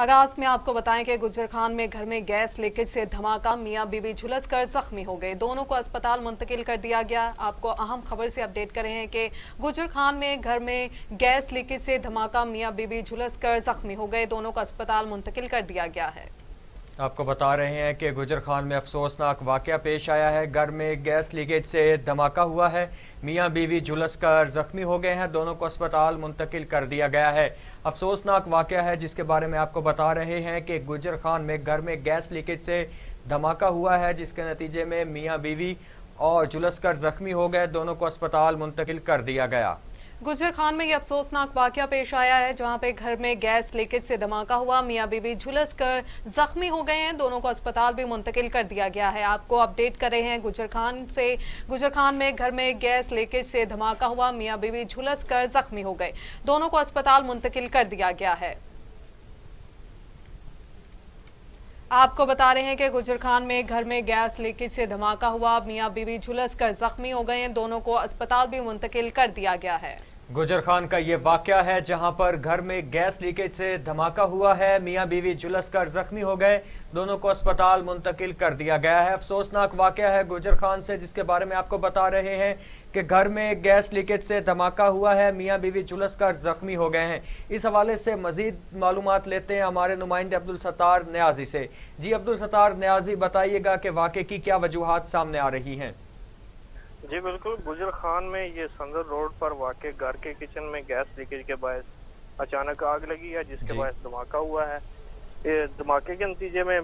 आगाज में आपको बताएं कि गुजरखान में घर में गैस लीकेज से धमाका, मियां बीवी झुलसकर जख्मी हो गए। दोनों को अस्पताल मुंतकिल कर दिया गया। आपको अहम खबर से अपडेट कर रहे हैं कि गुजरखान में घर में गैस लीकेज से धमाका, मियां बीवी झुलसकर जख्मी हो गए। दोनों को अस्पताल मुंतकिल कर दिया गया है। आपको बता रहे हैं कि गुजरखान में अफसोसनाक वाकया पेश आया है। घर में गैस लीकेज से धमाका हुआ है। मियां बीवी झुलसकर जख्मी हो गए हैं। दोनों को अस्पताल मुंतकिल कर दिया गया है। अफसोसनाक वाकया है जिसके बारे में आपको बता रहे हैं कि गुजरखान में घर में गैस लीकेज से धमाका हुआ है, जिसके नतीजे में मियां बीवी और झुलसकर जख्मी हो गए। दोनों को अस्पताल मुंतकिल कर दिया गया। गुजरखान में यह अफसोसनाक वाकया पेश आया है जहां पे घर में गैस लीकेज से धमाका हुआ, मियां बीवी झुलसकर जख्मी हो गए हैं। दोनों को अस्पताल भी मुंतकिल कर दिया गया है। आपको अपडेट कर रहे हैं गुजरखान से। गुजरखान में घर में गैस लीकेज से धमाका हुआ, मियां बीवी झुलसकर जख्मी हो गए। दोनों को अस्पताल मुंतकिल कर दिया गया है। आपको बता रहे हैं कि गुजरखान में घर में गैस लीकेज से धमाका हुआ, मियां बीवी झुलसकर जख्मी हो गए हैं। दोनों को अस्पताल भी मुंतकिल कर दिया गया है। गुजरखान का ये वाकया है जहां पर घर में गैस लीकेज से धमाका हुआ है, मियां बीवी झुलसकर जख्मी हो गए। दोनों को अस्पताल मुंतकिल कर दिया गया है। अफसोसनाक वाकया है गुजरखान से, जिसके बारे में आपको बता रहे हैं कि घर में गैस लीकेज से धमाका हुआ है, मियां बीवी झुलसकर जख्मी हो गए हैं। इस हवाले से मजीद मालूमात लेते हैं हमारे नुमाइंदे अब्दुल सत्तार न्याजी से। जी अब्दुल सत्तार न्याजी, बताइएगा कि वाकये की क्या वजूहात सामने आ रही हैं। जी बिल्कुल, गुजरखान में ये संदर रोड पर वाक़े घर के किचन में गैस लीकेज के बायस अचानक आग लगी है, जिसके बायस धमाका हुआ है। ये धमाके के नतीजे में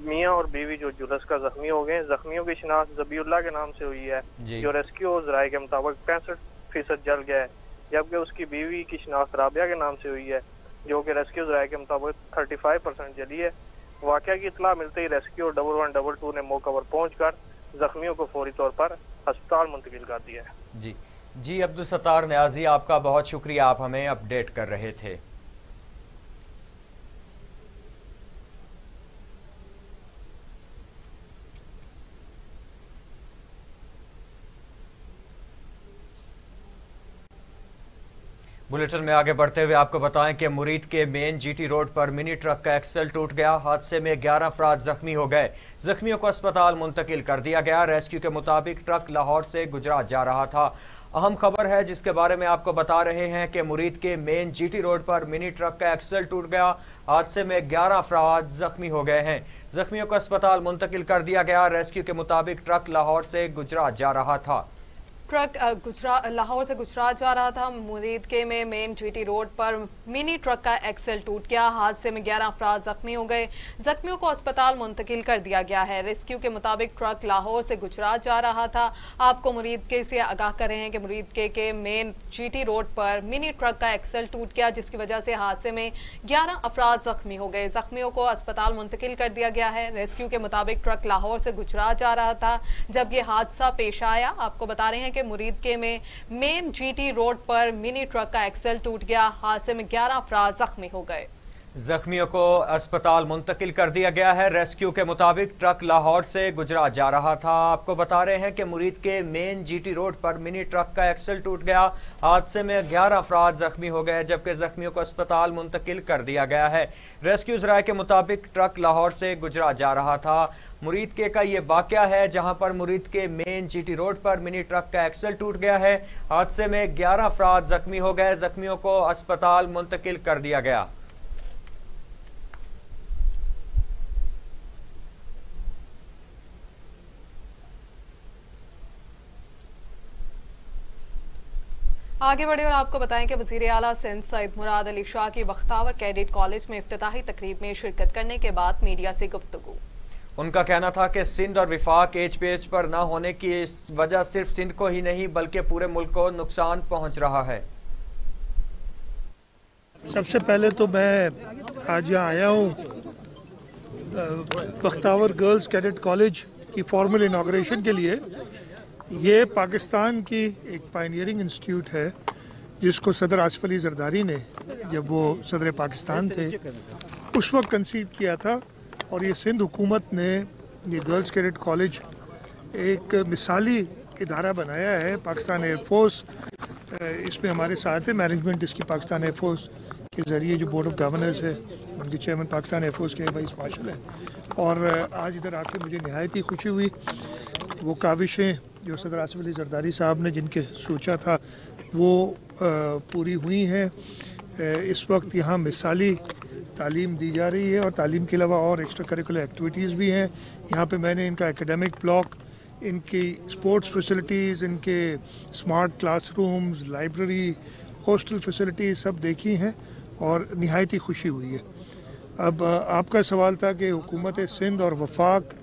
मियां और बीवी जो झुलसकर जख्मी हो गए। जख्मियों की शिनाख्त ज़बीउल्लाह के नाम से हुई है, जो रेस्क्यू ज़राए के मुताबिक 65% जल गया है, जबकि उसकी बीवी की शिनाख्त राबिया के नाम से हुई है, जो कि रेस्क्यू ज़राए के मुताबिक 35% जली है। वाक़या की इत्तला मिलते ही रेस्क्यू 1112 ने मौके पर पहुंचकर जख्मियों को फौरी तौर पर अस्पताल मुंतकिल कर दिया है। जी अब्दुल सत्तार न्याजी, आपका बहुत शुक्रिया, आप हमें अपडेट कर रहे थे। बुलेटिन में आगे बढ़ते हुए आपको बताएं कि मुरीद के मेन जीटी रोड पर मिनी ट्रक का एक्सल टूट गया। हादसे में 11 अफराद जख्मी हो गए। जख्मियों को अस्पताल मुंतकिल कर दिया गया। रेस्क्यू के मुताबिक ट्रक लाहौर से गुजरात जा रहा था। अहम खबर है जिसके बारे में आपको बता रहे हैं कि मुरीद के मेन जीटी रोड पर मिनी ट्रक का एक्सल टूट गया। हादसे में 11 अफराद जख्मी हो गए हैं। जख्मियों को अस्पताल मुंतकिल कर दिया गया। रेस्क्यू के मुताबिक ट्रक लाहौर से गुजरात जा रहा था। ट्रक लाहौर से गुजरात जा रहा था। मुरीद के में मेन जीटी रोड पर मिनी ट्रक का एक्सल टूट गया। हादसे में 11 अफराद जख्मी हो गए। जख्मियों को अस्पताल मुंतकिल कर दिया गया है। रेस्क्यू के मुताबिक ट्रक लाहौर से गुजरात जा रहा था। आपको मुरीद के से आगाह कर रहे हैं कि मुरीद के मेन जीटी रोड पर मिनी ट्रक का एक्सल टूट गया, जिसकी वजह से हादसे में 11 अफराद जख्मी हो गए। जख्मियों को अस्पताल मुंतकिल कर दिया गया है। रेस्क्यू के मुताबिक ट्रक लाहौर से गुजरात जा रहा था जब यह हादसा पेश आया। आपको बता रहे हैं कि मुरीद के में मेन जीटी रोड पर मिनी ट्रक का एक्सल टूट गया। हादसे में 11 अफराद जख्मी हो गए। जख्मियों को अस्पताल मुंतकिल कर दिया गया है। रेस्क्यू के मुताबिक ट्रक लाहौर से गुजरात जा रहा था। आपको बता रहे हैं कि मुरीद के मेन जीटी रोड पर मिनी ट्रक का एक्सल टूट गया। हादसे में 11 अफराद जख्मी हो गए, जबकि जख्मियों को अस्पताल मुंतकिल कर दिया गया है। रेस्क्यू ज़राए के मुताबिक ट्रक लाहौर से गुजरात जा रहा था। मुरीद के का ये वाकया है जहां पर मुरीद के मेन जीटी रोड पर मिनी ट्रक का एक्सल टूट गया है। हादसे में 11 अफराद जख्मी हो गए। जख्मियों को अस्पताल मुंतकिल कर दिया गया। आगे बढ़े और आपको बताएं कि वजीर आला सिंध सईद मुराद अली शाह की बख्तावर कैडेट कॉलेज में इफ्तिताही तकरीब में शिरकत करने के बाद मीडिया से गुफ्तगू। उनका कहना था कि सिंध और विफाक एज पेज पर न होने की वजह सिर्फ सिंध को ही नहीं बल्कि पूरे मुल्क को नुकसान पहुंच रहा है। सबसे पहले तो मैं आज यहाँ आया हूँ बख्तावर गर्ल्स कैडेट कॉलेज की फॉर्मल इनाग्रेशन के लिए। ये पाकिस्तान की एक पायनियरिंग इंस्टीट्यूट है जिसको सदर आसिफ अली जरदारी ने, जब वो सदर पाकिस्तान थे, उस वक्त कंसीव किया था। और ये सिंध हुकूमत ने ये गर्ल्स कैडेट कॉलेज एक मिसाली इदारा बनाया है। पाकिस्तान एयरफोर्स इसमें हमारे साथ है, मैनेजमेंट इसकी पाकिस्तान एयरफोर्स के ज़रिए जो बोर्ड ऑफ गवर्नर्स है उनके चेयरमैन पाकिस्तान एयरफोर्स के वाइस मार्शल हैं। और आज इधर आके मुझे नहायत ही खुशी हुई। वो काविशें जो सदर आसिफ अली जरदारी साहब ने जिनके सोचा था वो पूरी हुई हैं। इस वक्त यहाँ मिसाली तालीम दी जा रही है और तालीम के अलावा और एक्स्ट्रा करिकुलर एक्टिविटीज़ भी हैं। यहाँ पे मैंने इनका एकेडमिक ब्लॉक, इनकी स्पोर्ट्स फैसिलिटीज़, इनके smart classrooms, library, hostel facilities सब देखी हैं और निहायत ही खुशी हुई है। अब आपका सवाल था कि हुकूमत सिंध और वफाक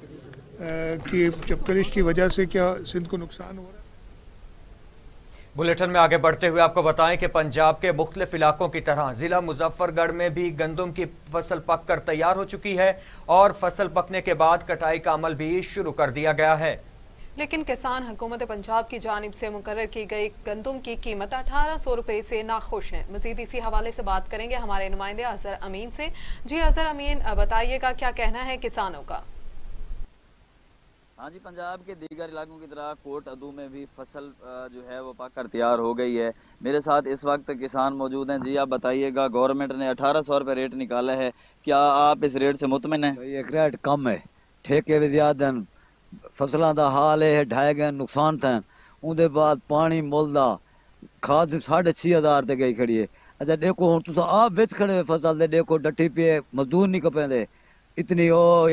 की चपकलिश की वजह से क्या सिंध को नुकसान हो रहा है। बुलेटिन में आगे बढ़ते हुए आपको बताएं कि पंजाब के मुख्तलिफ इलाकों की तरह जिला मुजफ्फरगढ़ में भी गंदम की फसल पक कर तैयार हो चुकी है और फसल पकने के बाद कटाई का अमल भी शुरू कर दिया गया है। लेकिन किसान हुकूमत पंजाब की जानिब से मुकर्रर की गई गंदम की कीमत 1800 रुपए से नाखुश हैं। मजीद इसी हवाले से बात करेंगे हमारे नुमाइंदे अजहर अमीन से। जी अजहर अमीन, बताइएगा क्या कहना है किसानों का। हाँ जी, पंजाब के दीगर इलाकों की तरह कोट अदू में भी फसल जो है वो पक कर तैयार हो गई है। मेरे साथ इस वक्त किसान मौजूद हैं। जी आप बताइएगा, गवर्नमेंट ने 1800 रुपये रेट निकाला है, क्या आप इस रेट से मुतमिन हैं? एक रेट कम है, ठेके भी ज्यादा हैं, फसलों का हाल है ढाए गए नुकसान थे। उनके बाद पानी मुल दा खाद 6500 ते गई खड़ी है। अच्छा देखो हूँ तुम आप बिच खड़े फसल दे, देखो डटी पे मजदूर नहीं कपेंदे, इतनी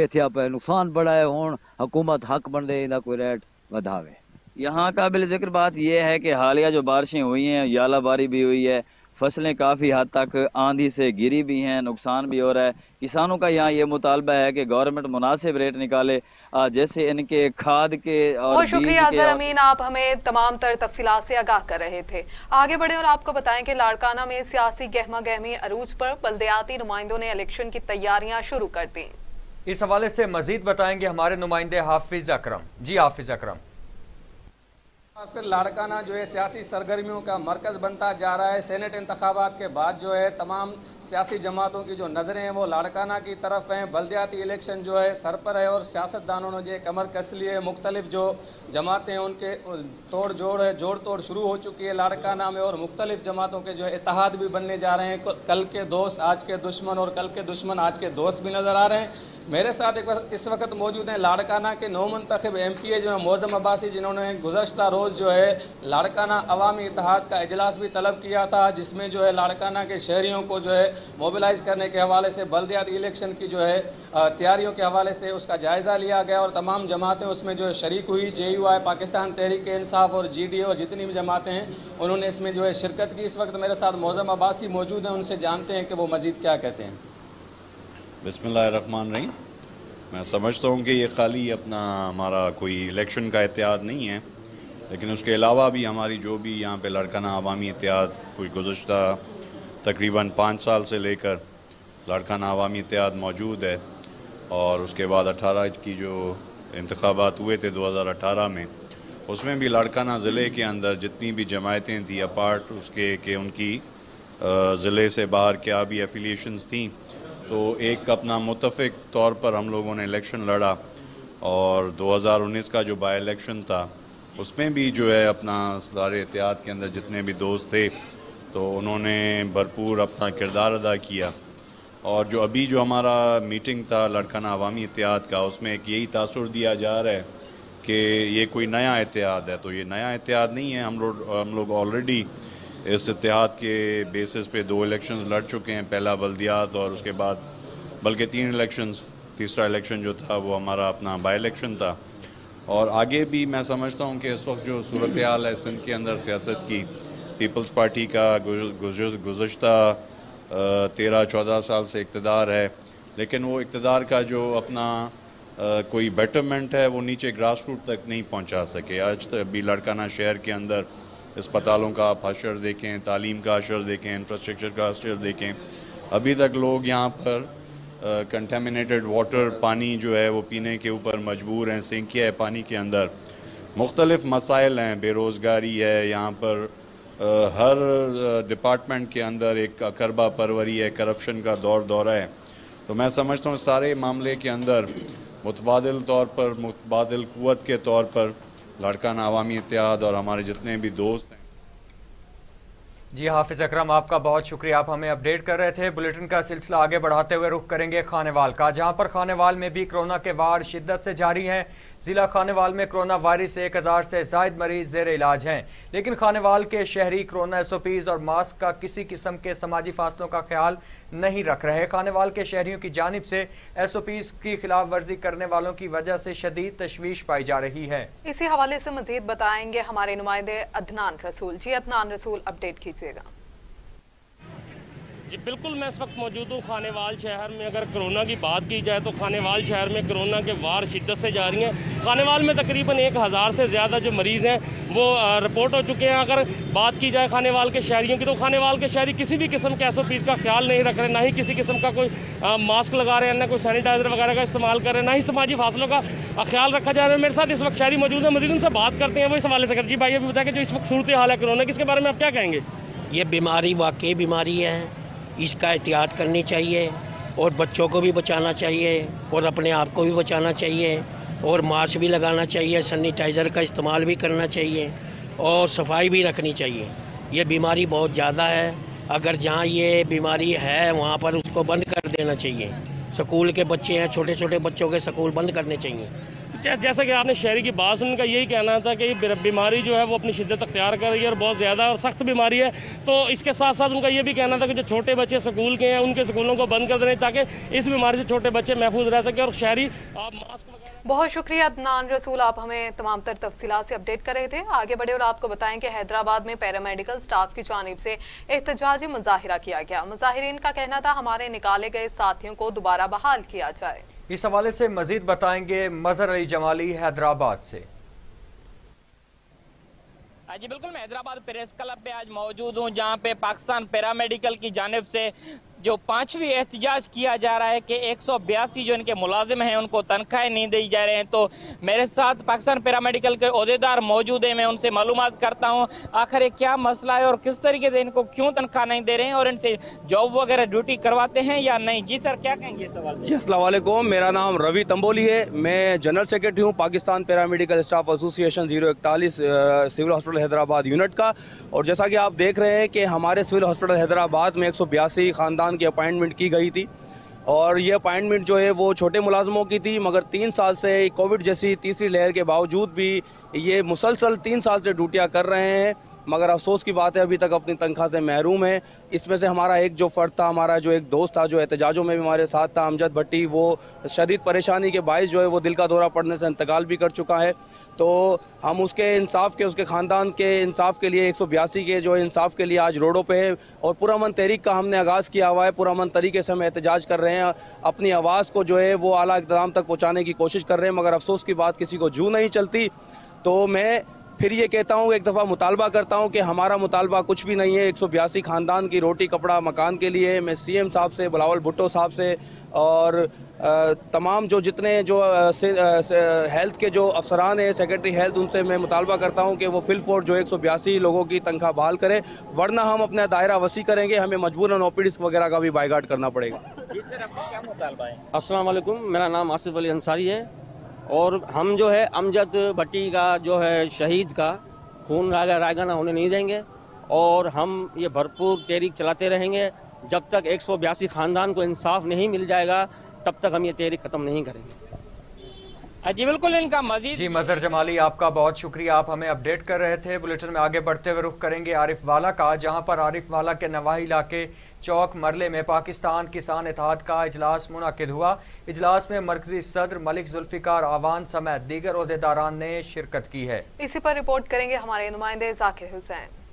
इत्थे पे नुकसान बड़ा है। हूँ हुकूमत हक बन दे इनका कोई रेट बढ़ावे। यहाँ काबिल जिक्र बात यह है कि हालिया जो बारिशें हुई हैं, यालाबारी भी हुई है, फसलें काफ़ी हद तक आंधी से गिरी भी हैं, नुकसान भी हो रहा है। किसानों का यहाँ ये मुतालबा है कि गवर्नमेंट मुनासिब रेट निकाले, जैसे इनके खाद के और बहुत शुक्रिया अजहर अमीन, आप हमें तमाम तर तफसीलात से आगाह कर रहे थे। आगे बढ़े और आपको बताएं कि लाड़काना में सियासी गहमा गहमी अरूज पर बल्दियाती नुमाइंदों ने इलेक्शन की तैयारियां शुरू कर दी। इस हवाले से मजीद बताएंगे हमारे नुमाइंदे हाफिज अकरम। जी हाफिज अकरम। फिर लाड़काना जो है सियासी सरगर्मियों का मरकज़ बनता जा रहा है। सेनेट इंतखाबात के बाद जो है तमाम सियासी जमातों की जो नज़रें हैं वो लाड़काना की तरफ हैं। बल्दियाती इलेक्शन जो है सर पर है और सियासतदानों ने जो कमर कस ली है। मुख्तलिफ जो जमातें हैं उनके जोड़ तोड़ शुरू हो चुकी है लाड़काना में और मुख्तलिफ जमातों के जो है इत्तेहाद भी बनने जा रहे हैं। कल के दोस्त आज के दुश्मन और कल के दुश्मन आज के दोस्त भी नज़र आ रहे हैं। मेरे साथ इस वक्त मौजूद हैं लाड़काना के नौमुंतखब MPA जो है मौज़म अब्बासी, जिन्होंने गुज़श्ता रोज़ जो है लाड़काना अवामी इत्तेहाद का इजलास भी तलब किया था, जिसमें जो है लाड़काना के शहरियों को जो है मोबिलाइज़ करने के हवाले से बल्दियाती इलेक्शन की जो है तैयारियों के हवाले से उसका जायज़ा लिया गया और तमाम जमातें उसमें जो है शरीक हुई। JUI, पाकिस्तान तहरीक इंसाफ और GDA और जितनी भी जमातें हैं उन्होंने इसमें जो है शिरकत की। इस वक्त मेरे साथ मौज़म अब्बासी मौजूद हैं, उनसे जानते हैं कि वो मज़ीद क्या कहते हैं। बिस्मिल्लाहिर्रहमानिर्रहीम। मैं समझता हूँ कि ये खाली अपना हमारा कोई इलेक्शन का इत्तेहाद नहीं है, लेकिन उसके अलावा भी हमारी जो भी यहाँ पे लाड़काना अवामी इत्तेहाद कोई गुज़श्ता तकरीबन 5 साल से लेकर लाड़काना अवामी इत्तेहाद मौजूद है। और उसके बाद 18 की जो इंतखाबात हुए थे 2018 में, उसमें भी लाड़काना ज़िले के अंदर जितनी भी जमायतें थी अपार्ट उसके कि उनकी ज़िले से बाहर क्या भी एफिलिएशंस थी, तो एक अपना मुतफ़िक तौर पर हम लोगों ने इलेक्शन लड़ा। और 2019 का जो बाई इलेक्शन था उसमें भी जो है अपना सारे इत्तेहाद के अंदर जितने भी दोस्त थे तो उन्होंने भरपूर अपना किरदार अदा किया। और जो अभी जो हमारा मीटिंग था लाड़काना अवामी इत्तेहाद का, उसमें एक यही तासुर दिया जा रहा है कि ये कोई नया इत्तेहाद है, तो ये नया इत्तेहाद नहीं है। हम लोग ऑलरेडी इस इत्तेहाद के बेसिस पे 2 इलेक्शंस लड़ चुके हैं, पहला बल्दियात और उसके बाद बल्कि 3 इलेक्शंस, तीसरा इलेक्शन जो था वो हमारा अपना बाई इलेक्शन था। और आगे भी मैं समझता हूँ कि इस वक्त जो सूरत हाल है सिंध के अंदर सियासत की, पीपल्स पार्टी का गुज़श्ता 13-14 साल से इक़्तिदार है, लेकिन वो इक़्तिदार का जो अपना कोई बेटरमेंट है वो नीचे ग्रास रूट तक नहीं पहुँचा सके। आज तक भी लाड़काना शहर के अंदर अस्पतालों का आप हशर देखें, तालीम का हशर देखें, इंफ्रास्ट्रक्चर का हशर देखें, अभी तक लोग यहाँ पर कंटेमिनेटेड वाटर पानी जो है वो पीने के ऊपर मजबूर हैं। सिंकिया है पानी के अंदर, मुख्तलिफ़ मसाइल हैं, बेरोज़गारी है, यहाँ पर हर डिपार्टमेंट के अंदर एक अकरबा परवरी है, करप्शन का दौरा है। तो मैं समझता हूँ सारे मामले के अंदर मुतबादिल तौर पर, मुतबादिल क़ुव्वत के तौर पर लाड़काना अवामी इत्तेहाद और हमारे जितने भी दोस्त हैं। जी हाफिज अकरम, आपका बहुत शुक्रिया, आप हमें अपडेट कर रहे थे। बुलेटिन का सिलसिला आगे बढ़ाते हुए रुख करेंगे खानेवाल का, जहां पर खानेवाल में भी कोरोना के वार शिद्दत से जारी हैं। जिला खानेवाल में कोरोना वायरस से 1000 से ज़ायद मरीज जेर इलाज हैं, लेकिन खानेवाल के शहरी कोरोना SOPs और मास्क का किसी किस्म के समाजी फासलों का ख्याल नहीं रख रहे। खानेवाल के शहरियों की जानिब से SOPs की खिलाफ वर्जी करने वालों की वजह से शदीद तशवीश पाई जा रही है। इसी हवाले से मजीद बताएंगे हमारे नुमाइंदे अदनान रसूल। जी अदनान रसूल, अपडेट कीजिएगा। जी बिल्कुल, मैं इस वक्त मौजूद हूँ खानेवाल शहर में। अगर कोरोना की बात की जाए तो खानेवाल शहर में कोरोना के वार शिद्दत से जारी हैं। खानेवाल में तकरीबन 1000 से ज़्यादा जो मरीज़ हैं वो रिपोर्ट हो चुके हैं। अगर बात की जाए खानेवाल के शहरियों की, तो खानेवाल के शहरी किसी भी किस्म के SOPs का ख्याल नहीं रख रहे, ना ही किसी किस्म का कोई मास्क लगा रहे हैं, ना कोई सैनिटाइज़र वगैरह का इस्तेमाल कर रहे हैं, ना ही समाजी फासलों का ख्याल रखा जा रहा है। मेरे साथ इस वक्त शहरी मौजूद है, मजीद उनसे बात करते हैं वो इस हवाले से कर। जी भाई, अभी बताया कि जो इस वक्त सूरत हाल है कोरोना की, इसके बारे में आप क्या कहेंगे? ये बीमारी वाकई बीमारी है, इसका एहतियात करनी चाहिए और बच्चों को भी बचाना चाहिए और अपने आप को भी बचाना चाहिए और मास्क भी लगाना चाहिए, सैनिटाइज़र का इस्तेमाल भी करना चाहिए और सफाई भी रखनी चाहिए। ये बीमारी बहुत ज़्यादा है, अगर जहाँ ये बीमारी है वहाँ पर उसको बंद कर देना चाहिए। स्कूल के बच्चे हैं, छोटे छोटे बच्चों के स्कूल बंद करने चाहिए। जैसा कि आपने शहरी की बात सुन, उनका यही कहना था कि बीमारी जो है वो अपनी शिद्दत अख्तियार कर रही है और बहुत ज़्यादा और सख्त बीमारी है। तो इसके साथ साथ उनका ये भी कहना था कि जो छोटे बच्चे स्कूल के हैं उनके स्कूलों को बंद कर दें ताकि इस बीमारी से छोटे बच्चे महफूज रह सकें और शहरी मास्क। बहुत शुक्रिया अदनान रसूल, आप हमें तमाम तर तफसीलात से अपडेट कर रहे थे। आगे बढ़े और आपको बताएं कि हैदराबाद में पैरामेडिकल स्टाफ की जानिब से एहतजाजी मुजाहिरा किया गया। मुजाहिरीन का कहना था हमारे निकाले गए साथियों को दोबारा बहाल किया जाए। इस हवाले से मजीद बताएंगे मजहर अली जमाली हैदराबाद से। जी बिल्कुल, मैं हैदराबाद प्रेस क्लब पे आज मौजूद हूँ, जहाँ पे पाकिस्तान पैरामेडिकल की जानिब से जो 5वीं एहतजाज किया जा रहा है कि 182 जो इनके मुलाजिम हैं उनको तनख्वाहें नहीं दी जा रहे हैं। तो मेरे साथ पाकिस्तान पैरामेडिकल के ओहदेदार मौजूद हैं, मैं उनसे मालूमात करता हूँ आखिर ये क्या मसला है और किस तरीके से इनको क्यों तनख्वाह नहीं दे रहे हैं और इनसे जॉब वगैरह ड्यूटी करवाते हैं या नहीं। जी सर, क्या कहेंगे सवाल? जी अस्सलाम वालेकुम, मेरा नाम रवि तंबोली है, मैं जनरल सेक्रेटरी हूँ Pakistan paramedical staff association 041 civil hospital Hyderabad unit का। और जैसा कि आप देख रहे हैं कि हमारे सिविल हॉस्पिटल हैदराबाद में 182 ख़ानदान की अपॉइंटमेंट की गई थी और ये अपॉइंटमेंट जो है वो छोटे मुलाजमों की थी, मगर 3 साल से कोविड जैसी तीसरी लहर के बावजूद भी ये मुसलसल 3 साल से ड्यूटियाँ कर रहे हैं, मगर अफसोस की बात है अभी तक अपनी तनख्वाह से महरूम है। इसमें से हमारा एक जो फ़र्द था, हमारा जो एक दोस्त था जो एहतजाजों में भी हमारे साथ था, अमजद भट्टी, वो शदीद परेशानी के बायस जो है वो दिल का दौरा पड़ने से इंतकाल भी कर चुका है। तो हम उसके इंसाफ के, उसके ख़ानदान के इंसाफ के लिए 182 के जो इंसाफ के लिए आज रोडों पे है और पुरअमन तहरीक का हमने आगाज़ किया हुआ है। पुरअमन तरीके से हम एहतजाज कर रहे हैं, अपनी आवाज़ को जो है वो आला इक़्तिदाम तक पहुँचाने की कोशिश कर रहे हैं, मगर अफसोस की बात किसी को जू नहीं चलती। तो मैं फिर ये कहता हूँ, एक दफ़ा मुतालबा करता हूँ कि हमारा मुतालबा कुछ भी नहीं है 182 ख़ानदान की रोटी कपड़ा मकान के लिए। मैं CM साहब से, बिलावल भुट्टो साहब से और तमाम जो जितने जो हेल्थ के जो अफसरान हैं, सेक्रेटरी हेल्थ, उनसे मैं मुतालबा करता हूँ कि वो फिल फोर्स जो 182 लोगों की तनख्वाह बहाल करें, वरना हम अपना दायरा वसी करेंगे, हमें मजबूरन OPDs वगैरह का भी बाइकाट करना पड़ेगा। अस्सलाम वालेकुम, मेरा नाम आसिफ अली अंसारी है और हम जो है अमजद भट्टी का जो है शहीद का खून रायगाना होने नहीं देंगे और हम ये भरपूर तहरीक चलाते रहेंगे जब तक 182 ख़ानदान को इंसाफ नहीं मिल जाएगा, तब तक हम ये तहरीक ख़त्म नहीं करेंगे। जी बिल्कुल, इनका मजीद। जी मजहर जमाली, आपका बहुत शुक्रिया, आप हमें अपडेट कर रहे थे। बुलेटिन में आगे बढ़ते हुए रुख करेंगे आरिफ वाला का, जहां पर आरिफ वाला के नवाही इलाके चौक मरले में पाकिस्तान किसान इत्तेहाद का इजलास मुनाकिद हुआ। इजलास में मरकजी सदर मलिक जुल्फिकार आवान समेत दीगर ओहदेदारान ने शिरकत की है। इसी पर रिपोर्ट करेंगे हमारे नुमाइंदे जाकिर हुसैन।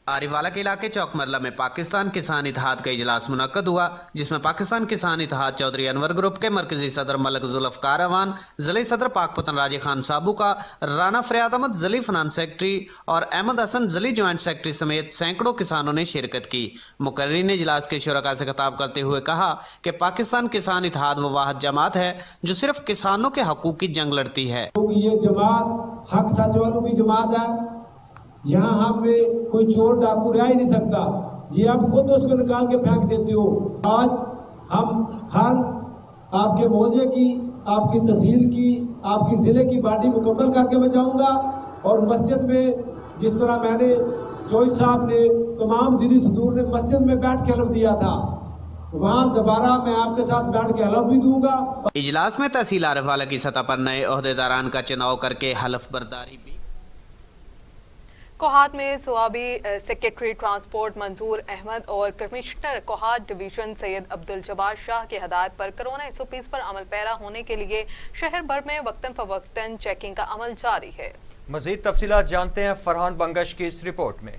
आरिफवाला के इलाके चौक मरला में पाकिस्तान किसान इत्तेहाद का इजलास मुनक्कद हुआ, जिसमें पाकिस्तान किसान इत्तेहाद चौधरी अनवर ग्रुप के मरकजी सदर मलिक जुल्फिकार अवान, ज़िले सदर पाकपतन राजी खान साबू का, राना फरियाद अहमद ज़िली फाइनेंस सेक्रेटरी और अहमद हसन ज़िली ज्वाइंट सेक्रेटरी समेत सैकड़ों किसानों ने शिरकत की। मुकर्रिर ने इजलास के शुरका से खिताब करते हुए कहा कि पाकिस्तान किसान इत्तेहाद वो वाहिद जमात है जो सिर्फ किसानों के हकूक की जंग लड़ती है। ये जमात हक सच वालों की जमात है, यहाँ पे कोई चोर डाकू रह ही नहीं सकता, ये आप खुद उसको निकाल के फेंक देते हो। आज हम हर आपके मोहल्ले की, आपकी तहसील की, आपकी जिले की बाडी मुकम्मल करके मैं जाऊंगा और मस्जिद में जिस तरह मैंने शोइब साहब ने तमाम ज़िली सदूर ने मस्जिद में बैठ के हलफ दिया था, वहाँ दोबारा मैं आपके साथ बैठ के हलफ भी दूंगा। इजलास में तहसील आरिफवाला की सतह पर नए ओहदेदारान का चुनाव करके हलफ बर्दारी भी। कोहाट में सुआबी सेक्रेटरी ट्रांसपोर्ट मंजूर अहमद और कमिश्नर कोहाट डिवीजन सैयद अब्दुल जब्बार शाह की हदायत पर कोरोना SOPs पर अमल पैरा होने के लिए शहर भर में वक्तन फवक्तन चेकिंग का अमल जारी है। मजीद तफसीलात जानते हैं फरहान बंगश की इस रिपोर्ट में।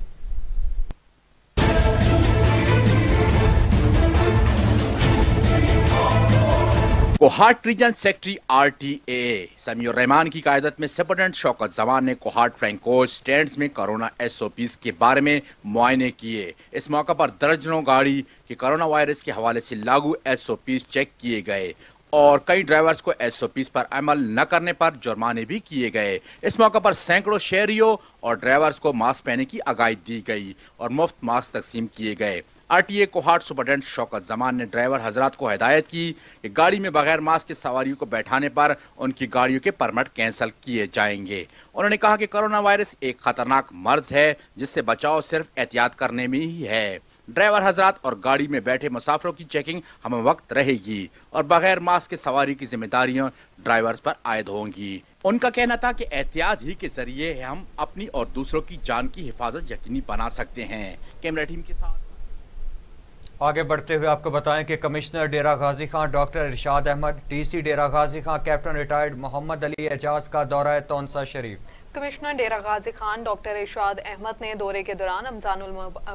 Kohat region secretary RTA Samiur Rahman की क़यादत में सुपरिटेंडेंट शौकत जमान ने कोहाट फ्रैंकोज स्टैंड्स में कोरोना SOPs के बारे में मुआयने किए। इस मौका पर दर्जनों गाड़ी के कोरोना वायरस के हवाले से लागू SOPs चेक किए गए और कई ड्राइवर्स को SOPs पर अमल न करने पर जुर्माने भी किए गए। इस मौका पर सैकड़ों शहरियों और ड्राइवर्स को मास्क पहनने की आगाही दी गई और मुफ्त मास्क तकसीम किए गए। RTA कोहाट सुपरिटेंडेंट शौकत जमान ने ड्राइवर हजरात को हिदायत की कि गाड़ी में बगैर मास्क के सवारियों को बैठाने पर उनकी गाड़ियों के परमिट कैंसिल किए जाएंगे। उन्होंने कहा कि कोरोना वायरस एक खतरनाक मर्ज है जिससे बचाव सिर्फ एहतियात करने में ही है। ड्राइवर हजरात और गाड़ी में बैठे मुसाफिरों की चेकिंग हम वक्त रहेगी और बगैर मास्क के सवारी की जिम्मेदारियां ड्राइवर्स पर आयद होंगी। उनका कहना था कि एहतियात ही के जरिए हम अपनी और दूसरों की जान की हिफाजत यकीनी बना सकते हैं। कैमरा टीम के साथ आगे बढ़ते हुए आपको बताएं कि कमिश्नर डेरा गाजी खां डॉक्टर इरशाद अहमद, DC डेरा गाजी खां कैप्टन रिटायर्ड मोहम्मद अली एजाज का दौरा तौंसा शरीफ। कमिश्नर डेरा गाजी खान डॉक्टर इरशाद अहमद ने दौरे के दौरान रमजानुल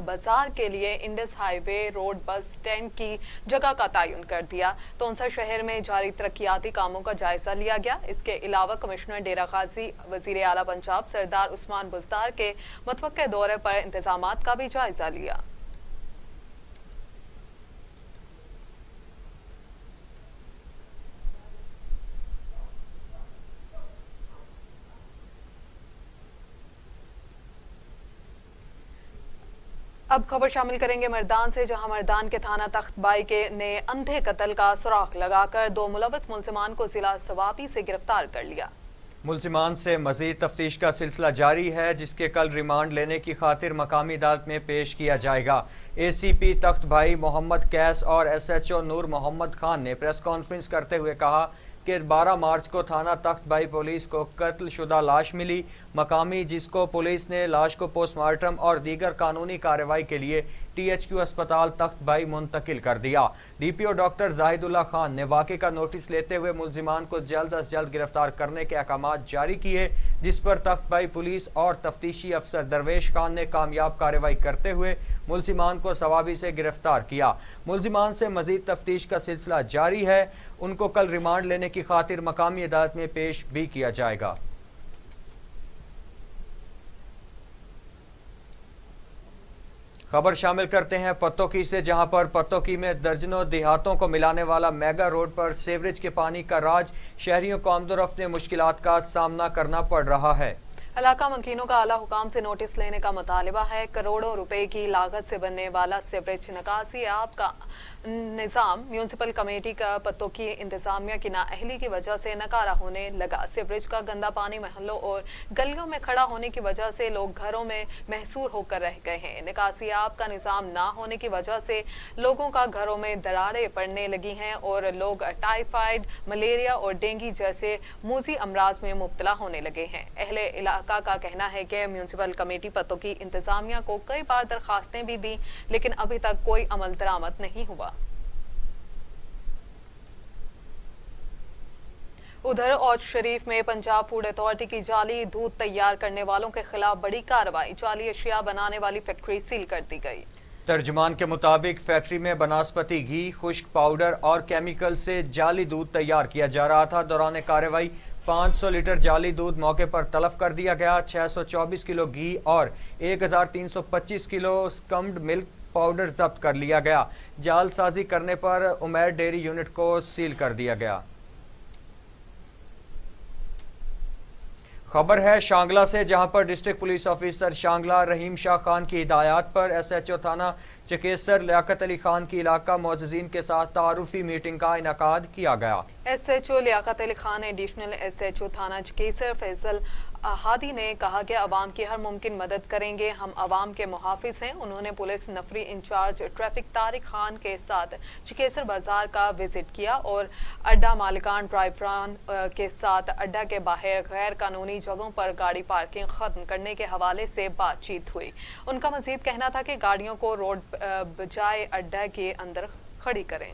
बाजार के लिए Indus highway road bus stand की जगह का तयन कर दिया। तौंसा शहर में जारी तरक्याती कामों का जायजा लिया गया। इसके अलावा कमिश्नर डेरा गाजी वजीर आला पंजाब सरदार उस्मान बुज़दार के मुतवक्के दौरे पर इंतजामात का भी जायजा लिया। अब खबर शामिल करेंगे मर्दान से, जहां मर्दान के थाना तख्तबाई के ने अंधे कत्ल का सुराख लगाकर 2 मुलव्वस मुलजिमान को जिला सवाबी से गिरफ्तार कर लिया। मुलजिमान से मजीद तफ्तीश का सिलसिला जारी है, जिसके कल रिमांड लेने की खातिर मकामी अदालत में पेश किया जाएगा। ACP तख्तबाई मोहम्मद कैस और SHO नूर मोहम्मद खान ने प्रेस कॉन्फ्रेंस करते हुए कहा कि 12 मार्च को थाना तख्तबाई पुलिस को कत्लशुदा लाश मिली। मकामी जिसको पुलिस ने लाश को पोस्टमार्टम और दीगर कानूनी कार्रवाई के लिए THQ अस्पताल तख्तबाई मुंतकिल कर दिया। DPO डॉक्टर जाहिदुल्ला खान ने वाक़े का नोटिस लेते हुए मुलजिमान को जल्द अज जल्द गिरफ्तार करने के अहकाम जारी किए, जिस पर तख्तबाई पुलिस और तफ्तीशी अफसर दरवेश खान ने कामयाब कार्रवाई करते हुए मुलजिमान को सवाबी से गिरफ्तार किया। मुलजिमान से मजीद तफ्तीश का सिलसिला जारी है। उनको कल रिमांड लेने की खातिर मकामी अदालत में पेश भी किया जाएगा। खबर शामिल करते हैं पत्तोकी से, जहां पर पत्तोकी में दर्जनों देहातों को मिलाने वाला मेगा रोड पर सीवरेज के पानी का राज शहरियों को आमदोरफ्त में मुश्किलात का सामना करना पड़ रहा है। इलाका मकीनों का आला हुकाम से नोटिस लेने का मुतालिबा है। करोड़ों रुपए की लागत से बनने वाला सीवरेज निकासी आप का निज़ाम म्यूनसिपल कमेटी का पत्तोकी इंतजामिया की नाअहली की वजह से नकारा होने लगा। सीवरेज का गंदा पानी महलों और गलियों में खड़ा होने की वजह से लोग घरों में महसूर होकर रह गए हैं। निकासी आप का निज़ाम ना होने की वजह से लोगों का घरों में दरारें पड़ने लगी हैं और लोग टाइफाइड, मलेरिया और डेंगू जैसे मूजी अमराज में मुब्तला होने लगे हैं। अहले इलाका का कहना है कि म्यूनसिपल कमेटी पत्तोकी इंतजामिया को कई बार दरखास्तें भी दी, लेकिन अभी तक कोई अमल दरामद नहीं हुआ। उधर औज शरीफ में पंजाब फूड अथॉरिटी की जाली दूध तैयार करने वालों के खिलाफ बड़ी कार्रवाई। जाली अशिया बनाने वाली फैक्ट्री सील कर दी गई। तर्जुमान के मुताबिक फैक्ट्री में बनास्पति घी, खुश्क पाउडर और केमिकल से जाली दूध तैयार किया जा रहा था। दौरान कार्रवाई 500 लीटर जाली दूध मौके पर तलब कर दिया गया। 624 किलो घी और 1325 किलो स्कम्ड मिल्क पाउडर जब्त कर लिया गया। जालसाजी करने पर उमैर डेयरी यूनिट को सील कर दिया गया। खबर है शांगला से, जहां पर डिस्ट्रिक्ट पुलिस ऑफिसर शांगला रहीम शाह खान की हिदायत पर SHO थाना चकेसर लियाकत अली खान की इलाका मोअज़्ज़िज़ीन के साथ तारुफी मीटिंग का इनेकाद किया गया। SHO Liaquat Ali Khan, additional SHO थाना चकेसर फैसल हादी ने कहा कि अवाम की हर मुमकिन मदद करेंगे, हम अवाम के मुहाफिज हैं। उन्होंने पुलिस नफरी इंचार्ज ट्रैफिक तारिक खान के साथ चिकेसर बाजार का विजिट किया और अड्डा मालिकान ड्राइवरान के साथ अड्डा के बाहर गैर कानूनी जगहों पर गाड़ी पार्किंग खत्म करने के हवाले से बातचीत हुई। उनका मजीद कहना था कि गाड़ियों को रोड बजाय अड्डा के अंदर खड़ी करें।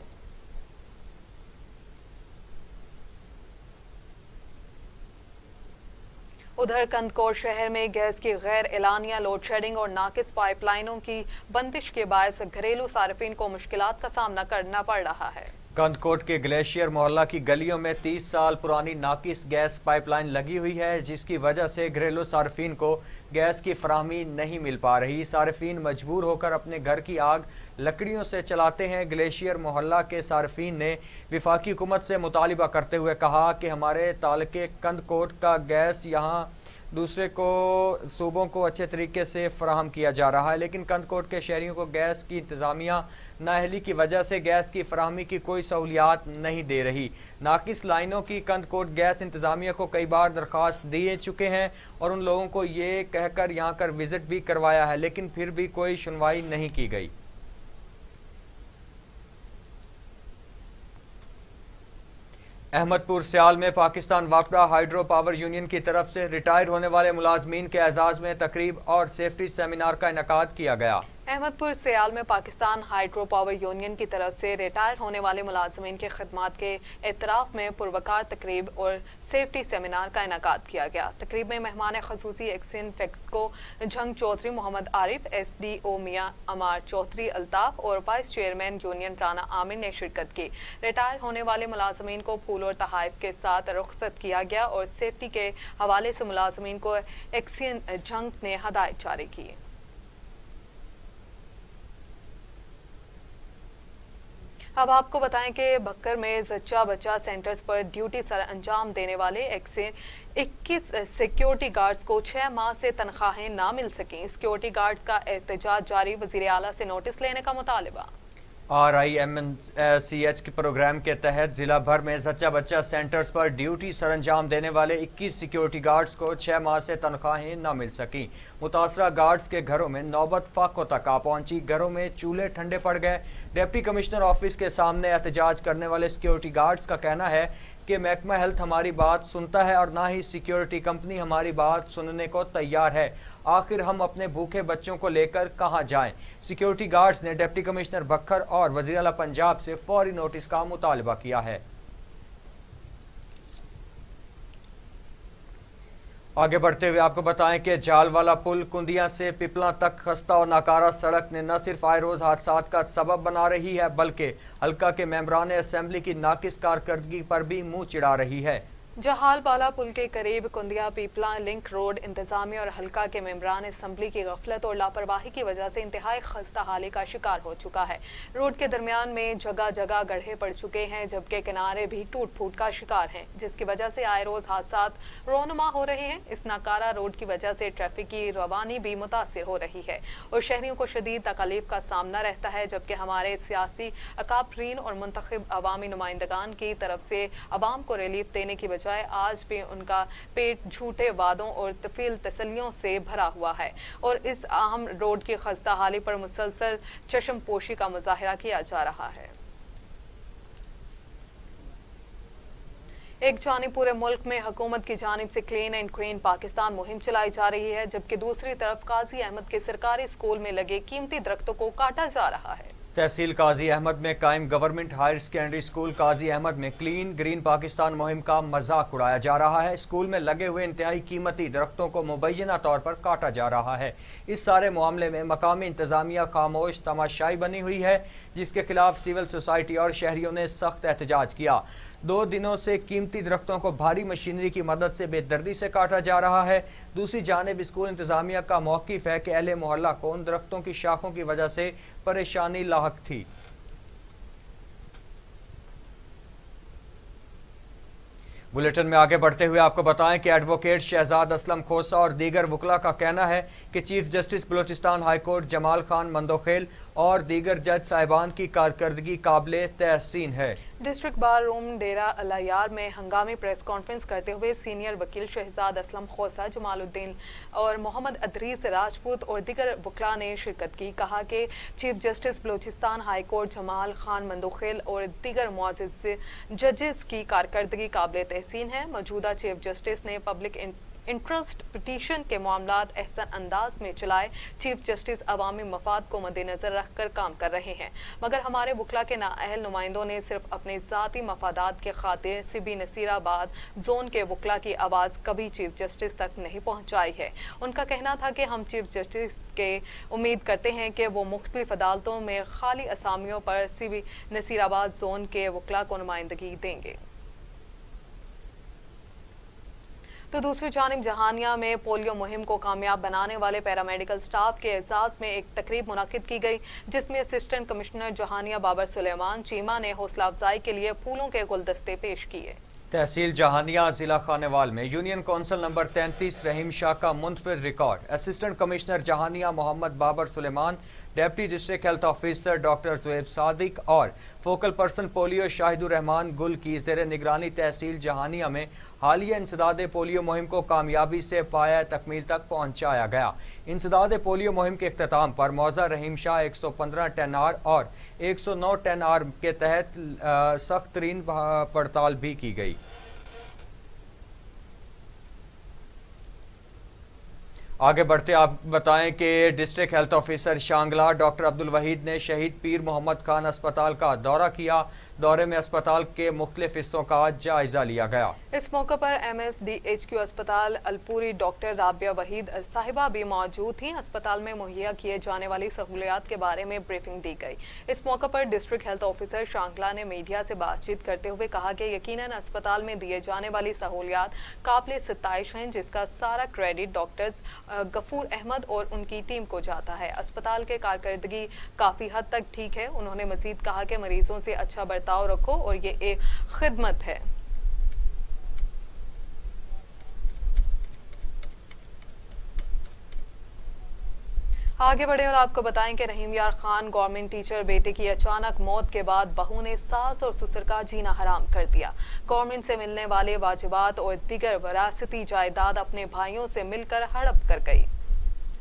उधर कंदकोट शहर में गैस की गैर एलानिया लोड शेडिंग और नाकिस पाइपलाइनों की बंदिश के बायस घरेलू सार्फिन को मुश्किलात का सामना करना पड़ रहा है। कंदकोट के ग्लेशियर मोहल्ला की गलियों में 30 साल पुरानी नाकिस गैस पाइपलाइन लगी हुई है, जिसकी वजह से घरेलू सार्फिन को गैस की फराहमी नहीं मिल पा रही। सार्फिन मजबूर होकर अपने घर की आग लकड़ियों से चलाते हैं। ग्लेशियर मोहल्ला के सार्फिन ने विफाकी हुकूमत से मुतालिबा करते हुए कहा कि हमारे तालुके कंदकोट का गैस यहाँ दूसरे को सूबों को अच्छे तरीके से फराहम किया जा रहा है, लेकिन कंदकोट के शहरियों को गैस की इंतजामिया नाअहली की वजह से गैस की फराहमी की कोई सहूलियात नहीं दे रही। नाकिस लाइनों की कंदकोट गैस इंतजामिया को कई बार दरख्वास्त दिए चुके हैं और उन लोगों को ये कहकर यहाँ कर विजिट भी करवाया है, लेकिन फिर भी कोई सुनवाई नहीं की गई। अहमदपुर सियाल में पाकिस्तान वापडा हाइड्रो पावर यूनियन की तरफ से रिटायर होने वाले मुलाजमीन के एजाज में तकरीब और सेफ्टी सेमिनार का इनेकाद किया गया। अहमदपुर सियाल में पाकिस्तान हाइड्रो पावर यूनियन की तरफ से रिटायर होने वाले मुलाजमीन के खिदमात के एतराफ़ में पुरवकार तकरीब और सेफ्टी सेमिनार का इनेकाद किया गया। तकरीब में मेहमान खसूसी एक्सिन फेक्सको जंग चौधरी मोहम्मद आरिफ, SDO मियाँ अमार चौधरी अल्ताफ और vice chairman union Rana Aamir ने शिरकत की। रिटायर होने वाले मुलाजमीन को फूल और तहाइफ के साथ रुखसत किया गया और सेफ्टी के हवाले से मुलाजमीन को एक्सिन जंग ने हदायत जारी की। अब आपको बताएं कि बक्कर में जच्चा बच्चा सेंटर्स पर ड्यूटी सर अंजाम देने वाले 21 सिक्योरिटी गार्ड्स को 6 माह से तनख्वाहें ना मिल सकें। सिक्योरिटी गार्ड का एहतजाज जारी, वजीर आला से नोटिस लेने का मुतालिबा। RIMCH के प्रोग्राम के तहत जिला भर में जच्चा बच्चा सेंटर्स पर ड्यूटी सरंजाम देने वाले 21 सिक्योरिटी गार्ड्स को 6 माह से तनख्वाहें न मिल सकी। मुतासरा गार्ड्स के घरों में नौबत फाकों तक आ पहुंची, घरों में चूल्हे ठंडे पड़ गए। डिप्टी कमिश्नर ऑफिस के सामने एहतजाज करने वाले सिक्योरिटी गार्ड्स का कहना है कि महकमा हेल्थ हमारी बात सुनता है और ना ही सिक्योरिटी कंपनी हमारी बात सुनने को तैयार है। आखिर हम अपने भूखे बच्चों को लेकर कहां जाएं? सिक्योरिटी गार्ड्स ने डिप्टी कमिश्नर बखर और वज़ीर आला पंजाब से फौरी नोटिस का मुतालबा किया है। आगे बढ़ते हुए आपको बताएं कि जालवाला पुल कुंदिया से पिपला तक खस्ता और नाकारा सड़क ने न सिर्फ आए रोज हादसात का सबब बना रही है, बल्कि हल्का के मेंबरान असेंबली की नाकिस कारकर्दगी पर भी मुंह चिढ़ा रही है। जहालवाला पुल के करीब कुंदिया पीपला लिंक रोड इंतजामिया और हल्का के मेंबरान असम्बली की गफलत और लापरवाही की वजह से इंतहाई खस्ता हाली का शिकार हो चुका है। रोड के दरमियान में जगह जगह गड्ढे पड़ चुके हैं, जबकि किनारे भी टूट फूट का शिकार हैं, जिसकी वजह से आए रोज हादसात रोनुमा हो रहे हैं। इस नाकारा रोड की वजह से ट्रैफिक की रवानी भी मुतासिर हो रही है और शहरियों को शदीद तकलीफ का सामना रहता है, जबकि हमारे सियासी अकाबरीन और मुंतखब अवामी नुमाइंदगान की तरफ से अवाम को रिलीफ देने की आज भी उनका पेट झूठे वादों और तफील तसलियों से भरा हुआ है और इस अहम रोड की खस्ता हाली पर मुसलसल चश्म पोशी का मुजाहिरा किया जा रहा है। एक जानिब पूरे मुल्क में हुकूमत की जानिब से क्लीन एंड ग्रीन पाकिस्तान मुहिम चलाई जा रही है, जबकि दूसरी तरफ काजी अहमद के सरकारी स्कूल में लगे कीमती दरख्तों को काटा जा रहा है। तहसील काजी अहमद में कायम गवर्नमेंट हायर सेकेंडरी स्कूल काजी अहमद में क्लीन ग्रीन पाकिस्तान मुहिम का मजाक उड़ाया जा रहा है। स्कूल में लगे हुए इंतहाई कीमती दरख्तों को मुबैना तौर पर काटा जा रहा है। इस सारे मामले में मकामी इंतजामिया खामोश तमाशाई बनी हुई है, जिसके खिलाफ सिविल सोसाइटी और शहरियों ने सख्त एहतजाज किया। 2 दिनों से कीमती दरख्तों को भारी मशीनरी की मदद से बेदर्दी से काटा जा रहा है। दूसरी जानिब स्कूल इंतजामिया का मौक़िफ़ है कि अहले मोहल्ला को उन दरख्तों की शाखों की वजह से परेशानी लाहक थी। बुलेटिन में आगे बढ़ते हुए आपको बताएं कि एडवोकेट शहजाद असलम खोसा और दीगर वकला का कहना है कि chief justice Balochistan high court Jamal Khan Mandokhel और दीगर जज साहिबान की कारकर्दगी काबिल तहसीन है। डिस्ट्रिक्ट बार रूम डेरा अलायार में हंगामी प्रेस कॉन्फ्रेंस करते हुए सीनियर वकील शहजाद असलम खोसा, जमालुद्दीन और मोहम्मद अदरीस राजपूत और दीगर वकला ने शिरकत की। कहा कि chief justice Balochistan high court Jamal Khan Mandokhel और दीगर मुअज़्ज़िज़ जजेस की कारकर्दगी काबिल तहसीन है। मौजूदा चीफ जस्टिस ने पब्लिक इंटरेस्ट पिटीशन के मामलात एहसन अंदाज में चलाए। चीफ जस्टिस अवामी मफाद को मद्देनजर रखकर काम कर रहे हैं, मगर हमारे वकला के नाअहल नुमाइंदों ने सिर्फ अपने ज़ाती मफादात के खातिर सिबी नसीराबाद जोन के वकला की आवाज़ कभी चीफ जस्टिस तक नहीं पहुँचाई है। उनका कहना था कि हम चीफ जस्टिस के उम्मीद करते हैं कि वो मुख्तलिफ अदालतों में खाली असामियों पर सिबी नसीराबाद जोन के वकला को नुमाइंदगी देंगे। तो दूसरी जानिब जहानिया में पोलियो मुहिम को कामयाब बनाने वाले पैरामेडिकल स्टाफ के एजाज में एक तकरीब मुनक्किद की गई, जिसमें असिस्टेंट कमिश्नर जहानिया बाबर सुलेमान चीमा ने हौसला अफजाई के लिए फूलों के गुलदस्ते पेश किए। तहसील जहानिया जिला खानेवाल में union council number 33 Rahim Shah का मुंतफिर record. Assistant commissioner Jahania Mohammad Babar Suleman, deputy district health officer doctor Zoheb Sadiq और focal person polio Shahidur Rahman Gul की ज़ेर निगरानी तहसील जहानिया में हालिया इंसदाद पोलियो मुहिम को कामयाबी से पाया तकमील तक पहुँचाया गया। इंसदाद पोलियो मुहिम के अख्ताम पर मौजा रहीम शाह 115 10R और 109 10R के तहत सख्त तरीन पड़ताल भी की गई। आगे बढ़ते आप बताएं कि district health officer Shangla doctor Abdul Waheed ने शहीद पीर मोहम्मद खान अस्पताल का दौरा किया। दौरे में अस्पताल के मुख्तलिफ हिस्सों का जायजा लिया गया। इस मौके पर MSDHQ अस्पताल अलपुरी डॉक्टर राबिया वहीद साहिबा भी मौजूद थी। अस्पताल में मुहैया किए जाने वाली सहूलियात के बारे में ब्रीफिंग दी गई। इस मौके पर डिस्ट्रिक्ट हेल्थ ऑफिसर शांगला ने मीडिया से बातचीत करते हुए कहा कि यकीनन अस्पताल में दिए जाने वाली सहूलियात काबिल सत्ताइश हैं, जिसका सारा क्रेडिट डॉक्टर्स गफूर अहमद और उनकी टीम को जाता है। अस्पताल के कारकर्दगी काफी हद तक ठीक है। उन्होंने मजीद कहा कि मरीजों से अच्छा बर्ताव रखो और ये एक खिदमत है। आगे बढ़े और आपको बताएं कि रहीम यार खान गवर्नमेंट टीचर बेटे की अचानक मौत के बाद बहू ने सास और ससुर का जीना हराम कर दिया। गवर्नमेंट से मिलने वाले वाजिबात और दीगर वरासती जायदाद अपने भाइयों से मिलकर हड़प कर गई।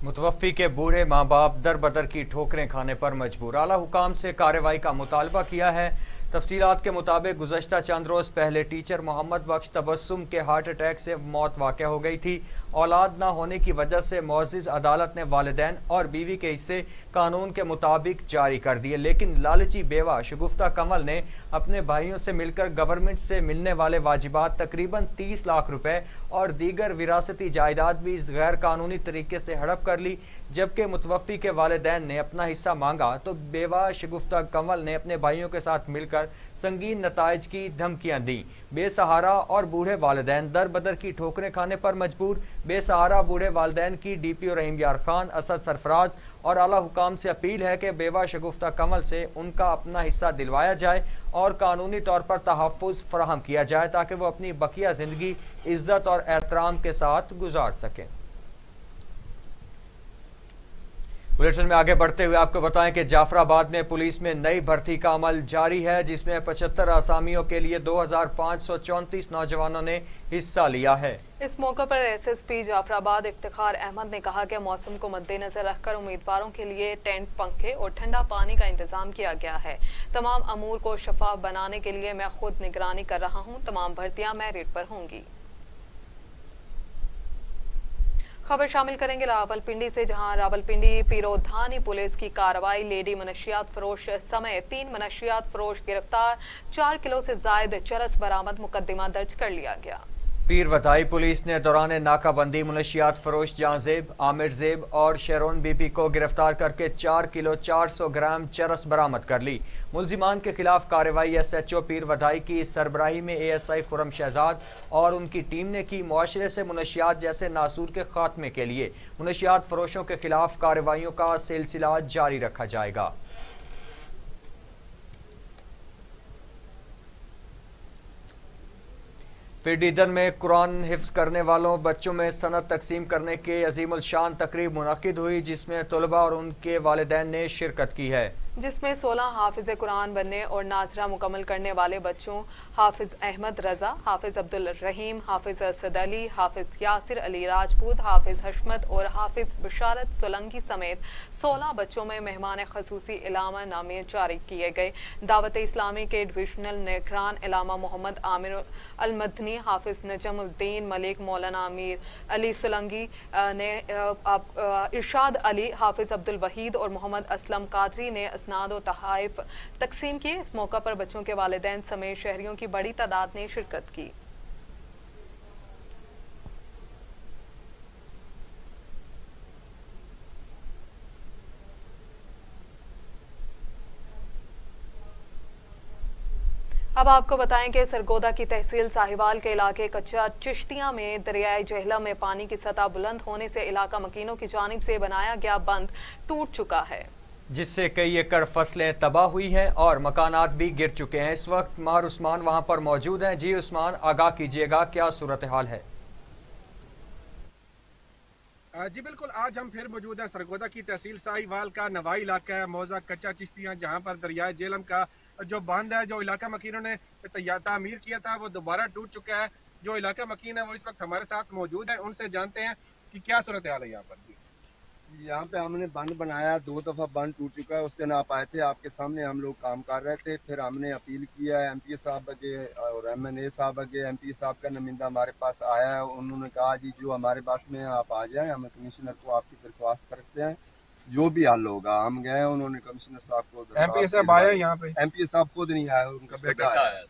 मुतवफ़्फ़ी के बूढ़े माँ बाप दर बदर की ठोकरें खाने पर मजबूर। आला हुकाम से कार्रवाई का मुतालबा किया है। तफसीलात के मुताबिक गुज़श्ता चंद रोज़ पहले टीचर मोहम्मद बख्श तबस्सुम के हार्ट अटैक से मौत वाक़या हो गई थी। औलाद ना होने की वजह से मुअज़्ज़िज़ अदालत ने वालिदैन और बीवी के हिस्से कानून के मुताबिक जारी कर दिए, लेकिन लालची बेवा शगुफ्ता कमल ने अपने भाइयों से मिलकर गवर्नमेंट से मिलने वाले वाजिबात तकरीबन 30 लाख रुपए और दीगर विरासती जायदाद भी इस गैर कानूनी तरीके से हड़प कर ली। जबकि मुतवफ़्फ़ी के वालिदैन ने अपना हिस्सा मांगा तो बेवा शगुफ्ता कमल ने अपने भाइयों के साथ मिलकर संगीन नताइज की धमकियां दी। बेसहारा और बूढ़े वालिदैन दर बदर की ठोकरें खाने पर मजबूर। बेसहारा बूढ़े वालिदैन की DPO रहीम यार खान, असद सरफराज और आला हुकाम से अपील है कि बेवा शगुफ्ता कमल से उनका अपना हिस्सा दिलवाया जाए और कानूनी तौर पर तहफ़्फ़ुज़ फराहम किया जाए ताकि वो अपनी बकिया जिंदगी इज्जत और एहतराम के साथ गुजार सकें। बुलेटिन में आगे बढ़ते हुए आपको बताएं कि जाफराबाद में पुलिस में नई भर्ती का अमल जारी है, जिसमें 75 आसामियों के लिए 2534 नौजवानों ने हिस्सा लिया है। इस मौके पर SSP जाफराबाद इफ्तिखार अहमद ने कहा कि मौसम को मद्देनजर रखकर उम्मीदवारों के लिए टेंट, पंखे और ठंडा पानी का इंतजाम किया गया है। तमाम अमूर को शफाफ बनाने के लिए मैं खुद निगरानी कर रहा हूँ। तमाम भर्तियाँ मेरिट पर होंगी। खबर शामिल करेंगे रावलपिंडी से, जहां रावलपिंडी पीरोधानी पुलिस की कार्रवाई लेडी मनशियात फरोश समेत 3 मनशियात फरोश गिरफ्तार। 4 किलो से जायद चरस बरामद। मुकदमा दर्ज कर लिया गया। पीर वधाई पुलिस ने दौरान नाकाबंदी मुनशियात फरोश जांजेब, आमिर जेब और शेरोन बीबी को गिरफ्तार करके 4 किलो 400 ग्राम चरस बरामद कर ली। मुल्जिमान के खिलाफ कार्रवाई SHO पीर वधाई की सरबराही में ASI खुरम शहजाद और उनकी टीम ने की। मुआशरे से मुनशियात जैसे नासूर के खात्मे के लिए मुनशियात फरोशों के खिलाफ कार्रवाइयों का सिलसिला जारी रखा जाएगा। पीडीदन में कुरान हिफ्ज करने वालों बच्चों में सनद तकसीम करने के अजीमुल शान तकरीब मुनक्किद हुई, जिसमें तलबा और उनके वालिदैन ने शिरकत की है। जिसमें 16 हाफिज कुरान बनने और नाजरा मुकम्मल करने वाले बच्चों हाफिज अहमद रजा, हाफिज अब्दुल रहीम, हाफिज असद अली, हाफिज यासिर अली राजपूत, हाफिज हशमत और हाफिज बशारत सोलंकी समेत 16 बच्चों में मेहमान खसूसी इलामा नामे जारी किए गए। दावत इस्लामी के डिविजनल निगरान इलामा मोहम्मद आमिर अल मदनी, हाफिज नजमुद्दीन मलिक, मौलाना अमीर अली सोलंकी ने इरशाद अली, हाफिज अब्दुल वहीद और मोहम्मद असलम कादरी ने असनाद और तहाइफ तकसीम किए। इस मौका पर बच्चों के वालिदैन समेत शहरियों की बड़ी तादाद ने शिरकत की। अब आपको बताएं कि सरगोदा की तहसील साहिवाल के इलाके कच्चा चिश्तिया में दरियाए जहलम में पानी की सतह बुलंद होने से इलाका मकीनों की जानिब से बनाया गया बंद टूट चुका है, जिससे कई एकड़ फसलें तबाह हुई हैं और मकानात भी गिर चुके हैं। इस वक्त मार उस्मान वहां पर मौजूद हैं। जी उस्मान, आगाह कीजिएगा, क्या सूरत हाल है? जी बिल्कुल, आज हम फिर मौजूद हैं सरगोदा की तहसील साहिवाल का नवाई इलाका है, मौजा कच्चा चिश्तियाँ, जहाँ पर दरियाए जेहलम का जो बांध है, जो इलाका मकीनों ने तामीर किया था, वो दोबारा टूट चुका है। जो इलाका मकीन है वो इस वक्त हमारे साथ मौजूद है, उनसे जानते हैं कि क्या सूरत हाल है यहाँ पर। यहाँ पे हमने बंद बनाया, 2 दफा बंद टूट चुका है। उस दिन आप आए थे, आपके सामने हम लोग काम कर रहे थे। फिर हमने अपील किया है MP साहब आगे और MNA साहब आगे। MP साहब का नुमाइंदा हमारे पास आया है, उन्होंने कहा जी जो हमारे पास में आप आ जाएं, हम कमिश्नर को आपकी दरख्वास्त करते हैं, जो भी हल होगा। हम गए, उन्होंने कमिश्नर साहब को MP साहब आया यहाँ पे? MP साहब खुद नहीं आया, उनका बेटा आया।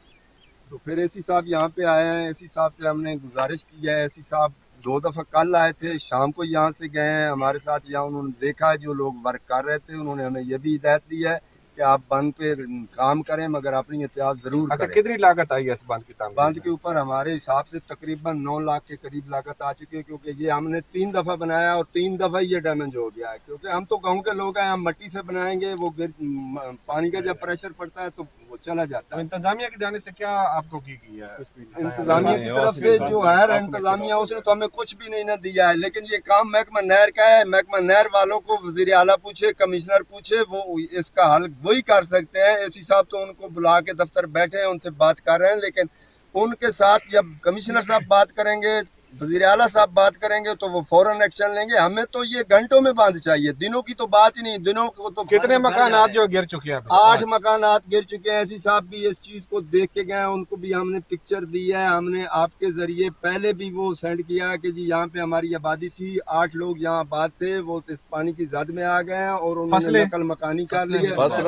तो फिर AC साहब यहाँ पे आए हैं। AC साहब से हमने गुजारिश की है। AC साहब 2 दफा कल आए थे, शाम को यहाँ से गए हैं हमारे साथ। यहाँ उन्होंने देखा है जो लोग वर्क कर रहे थे, उन्होंने हमें ये भी हिदायत दी है कि आप बंद पे काम करें, मगर अपनी एहतियात जरूर करें। कितनी लागत आई है इस बंद की तामीर? बंद के ऊपर हमारे हिसाब से तकरीबन 9 लाख के करीब लागत आ चुकी है, क्योंकि ये हमने 3 दफा बनाया और 3 दफा ये डैमेज हो गया है। क्योंकि हम तो गाँव के लोग हैं, हम मिट्टी से बनाएंगे, वो पानी का जब प्रेशर पड़ता है तो वो चला जाता है। इंतजामिया की जाने से क्या आपको की गई है? इंतजामिया की तरफ से जो है इंतजामिया, उसने तो हमें कुछ भी नहीं ना दिया है, लेकिन ये काम महकमा नहर का है। महकमा नहर वालों को वजीर आला पूछे, कमिश्नर पूछे, वो इसका हल वही कर सकते हैं। AC साहब तो उनको बुला के दफ्तर बैठे हैं, उनसे बात कर रहे हैं, लेकिन उनके साथ जब कमिश्नर साहब बात करेंगे, वजीर आला साहब बात करेंगे, तो वो फौरन एक्शन लेंगे। हमें तो ये घंटों में बांध चाहिए, दिनों की तो बात ही नहीं। दिनों को तो कितने मकानात जो गिर चुके हैं? 8 मकानात गिर चुके हैं। ऐसी साहब भी इस चीज को देख के गए, उनको भी हमने पिक्चर दी है। हमने आपके जरिए पहले भी वो सेंड किया कि जी यहाँ पे हमारी आबादी थी, 8 लोग यहाँ आबाद थे, वो इस पानी की जद में आ गए हैं और उन्होंने नकल मकानी कर ली है। 50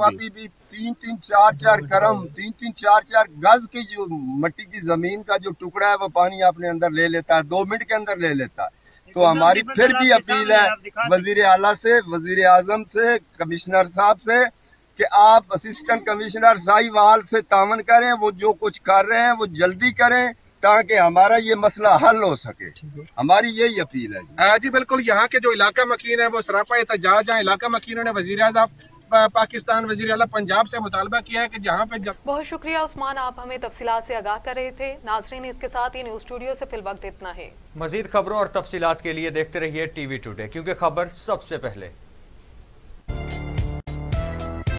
अभी भी 3-3, 4-4 करम, 3-3, 4-4 गज की जो मिट्टी की जमीन का जो टुकड़ा है वो पानी अपने अंदर ले लेता है, 2 मिनट के अंदर ले लेता है। तो हमारी फिर भी अपील है वजीर आला से, वजीर आजम से, कमिश्नर साहब से कि आप असिस्टेंट कमिश्नर साहिवाल से तावन करें, वो जो कुछ कर रहे हैं वो जल्दी करें ताकि हमारा ये मसला हल हो सके। हमारी यही अपील है जी। बिल्कुल, यहाँ के जो इलाका मकीन है वो सरापा एहतजाज है। इलाका मकीनों ने वजीर आज़म पाकिस्तान, वजीर आला पंजाब से मुतालबा किया है कि जहाँ पे बहुत शुक्रिया उस्मान, आप हमें तफसीलात से आगाह कर रहे थे। नाजरीन, इसके साथ ही न्यूज़ स्टूडियो से फिलवक्त इतना है। मजीद खबरों और तफसीलात के लिए देखते रहिए TV टुडे, क्योंकि खबर सबसे पहले।